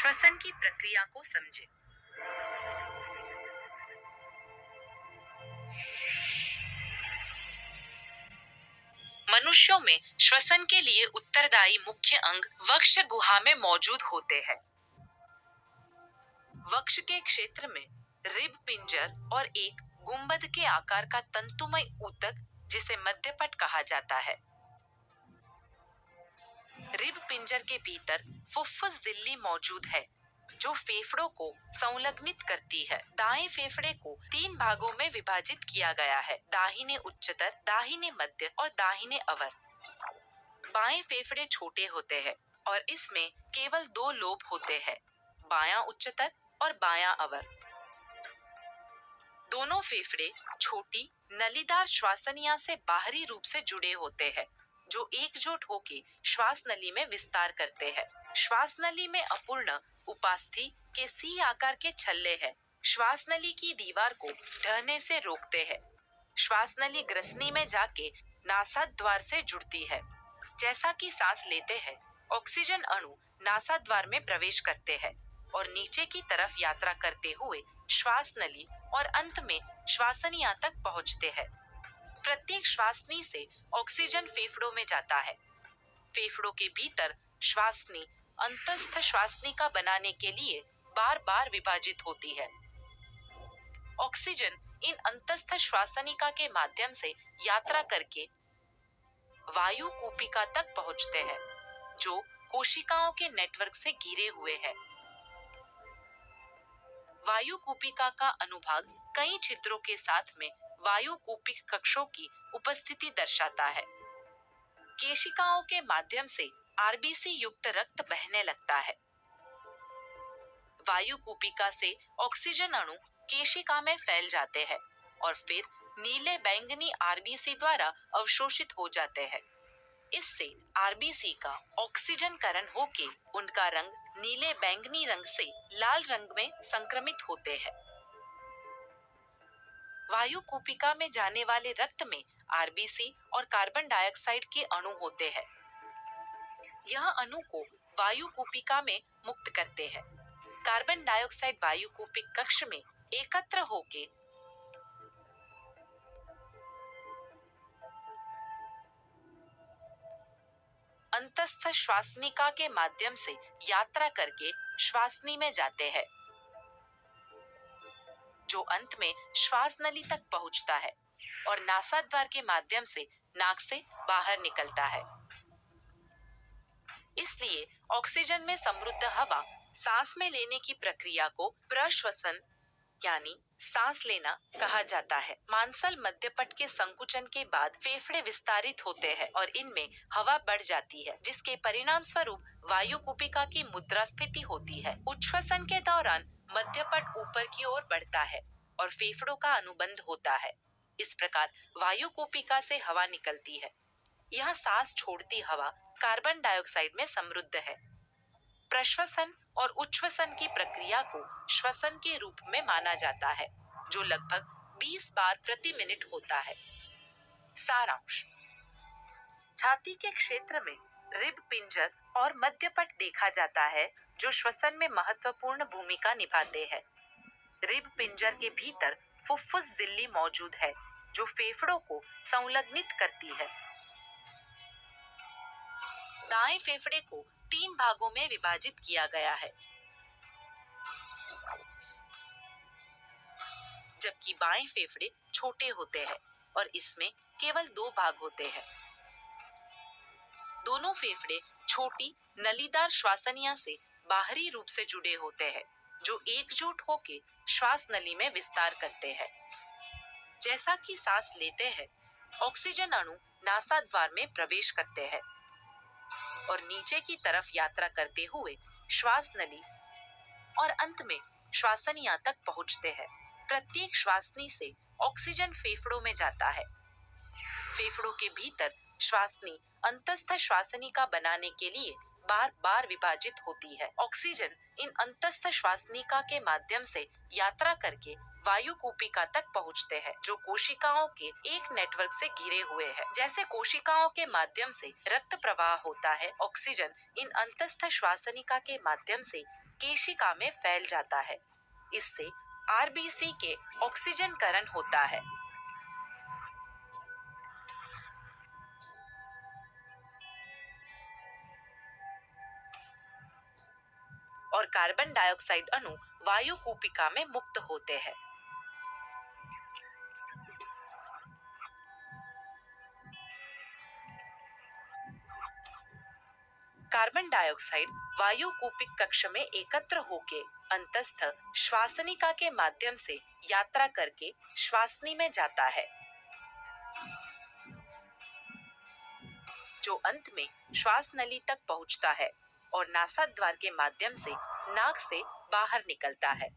श्वसन की प्रक्रिया को समझें। मनुष्यों में श्वसन के लिए उत्तरदायी मुख्य अंग वक्ष गुहा में मौजूद होते हैं। वक्ष के क्षेत्र में रिब पिंजर और एक गुंबद के आकार का तंतुमय ऊतक जिसे मध्यपट कहा जाता है। रिब पिंजर के भीतर फुफ्फुस झिल्ली मौजूद है जो फेफड़ों को संलग्नित करती है। दाएं फेफड़े को 3 भागों में विभाजित किया गया है, दाहिने उच्चतर, दाहिने मध्य और दाहिने अवर। बाएं फेफड़े छोटे होते हैं और इसमें केवल 2 लोब होते हैं, बायां उच्चतर और बायां अवर। दोनों फेफड़े छोटी नलीदार श्वासनिया से बाहरी रूप से जुड़े होते हैं जो एकजुट होकर श्वास नली में विस्तार करते हैं। श्वास नली में अपूर्ण उपास्थि के सी आकार के छल्ले हैं। श्वास नली की दीवार को ढहने से रोकते हैं। श्वास नली ग्रसनी में जाके नासा द्वार से जुड़ती है। जैसा कि सांस लेते हैं, ऑक्सीजन अणु नासा द्वार में प्रवेश करते हैं और नीचे की तरफ यात्रा करते हुए श्वास नली और अंत में श्वासनिया तक पहुंचते हैं। प्रत्येक श्वासनी से ऑक्सीजन फेफड़ों में जाता है। फेफड़ों के भीतर श्वासनी अंतस्थ श्वासनिका बनाने के लिए बार बार विभाजित होती है। ऑक्सीजन इन अंतस्थ श्वासनिका के माध्यम से यात्रा करके वायु कूपिका तक पहुंचते हैं जो कोशिकाओं के नेटवर्क से घिरे हुए है। वायु कूपिका का अनुभाग कई छिद्रों के साथ में वायु कूपिक कक्षों की उपस्थिति दर्शाता है। केशिकाओं के माध्यम से आरबीसी युक्त रक्त बहने लगता है। वायु कूपिका से ऑक्सीजन अणु केशिका में फैल जाते हैं और फिर नीले बैंगनी आरबीसी द्वारा अवशोषित हो जाते हैं। इससे आरबीसी का ऑक्सीजनकरण होके उनका रंग नीले बैंगनी रंग से लाल रंग में संक्रमित होते हैं। वायु कूपिका में जाने वाले रक्त में आरबीसी और कार्बन डाइऑक्साइड के अणु होते हैं। यह अणु को वायु कूपिका में मुक्त करते हैं। कार्बन डाइऑक्साइड वायु कूपिक कक्ष में एकत्र होके अंतस्थ श्वासनिका के माध्यम से यात्रा करके श्वासनी में जाते हैं जो अंत में श्वास नली तक पहुंचता है और नासा द्वार के माध्यम से नाक से बाहर निकलता है। इसलिए ऑक्सीजन में समृद्ध हवा सांस में लेने की प्रक्रिया को प्रश्वसन यानी सांस लेना कहा जाता है। मांसल मध्यपट के संकुचन के बाद फेफड़े विस्तारित होते हैं और इनमें हवा बढ़ जाती है जिसके परिणाम स्वरूप वायु कूपिका की मुद्रास्फीति होती है। उच्छ्वसन के दौरान मध्यपट ऊपर की ओर बढ़ता है और फेफड़ों का अनुबंध होता है। इस प्रकार वायु कूपिका से हवा निकलती है। यह सांस छोड़ती हवा कार्बन डाइऑक्साइड में समृद्ध है। प्रश्वसन और उच्छ्वसन की प्रक्रिया को श्वसन के रूप में माना जाता है जो लगभग 20 बार प्रति मिनट होता है। सारांश: छाती के क्षेत्र में रिब पिंजर और मध्यपट देखा जाता है जो श्वसन में महत्वपूर्ण भूमिका निभाते हैं। रिब पिंजर के भीतर फुफ्फुस झिल्ली मौजूद है जो फेफड़ों को संलग्नित करती है। दाएं फेफड़े को 3 भागों में विभाजित किया गया है जबकि बाएं फेफड़े छोटे होते हैं और इसमें केवल 2 भाग होते हैं। दोनों फेफड़े छोटी नलीदार श्वासनिया से बाहरी रूप से जुड़े होते हैं जो एकजुट होकर श्वास नली में विस्तार करते हैं। जैसा कि सांस लेते हैं, ऑक्सीजन अणु नासा द्वार में प्रवेश करते हैं और नीचे की तरफ यात्रा करते हुए श्वास नली और अंत में श्वासनिया तक पहुंचते हैं। प्रत्येक श्वासनी से ऑक्सीजन फेफड़ों में जाता है। फेफड़ों के भीतर श्वासनी अंतस्थ श्वासनिका बनाने के लिए बार बार विभाजित होती है। ऑक्सीजन इन अंतस्थ श्वासनिका के माध्यम से यात्रा करके वायु कूपिका तक पहुंचते हैं जो कोशिकाओं के एक नेटवर्क से घिरे हुए हैं। जैसे कोशिकाओं के माध्यम से रक्त प्रवाह होता है, ऑक्सीजन इन अंतस्थ श्वासनिका के माध्यम से केशिका में फैल जाता है। इससे आरबीसी के ऑक्सीजनकरण होता है। और कार्बन डाइऑक्साइड अणु वायु कूपिका में मुक्त होते हैं। कार्बन डाइऑक्साइड वायु कूपिक कक्ष में एकत्र होके अंतस्थ श्वासनिका के माध्यम से यात्रा करके श्वासनी में जाता है, जो अंत में श्वास नली तक पहुंचता है और नासाद्वार के माध्यम से नाक से बाहर निकलता है।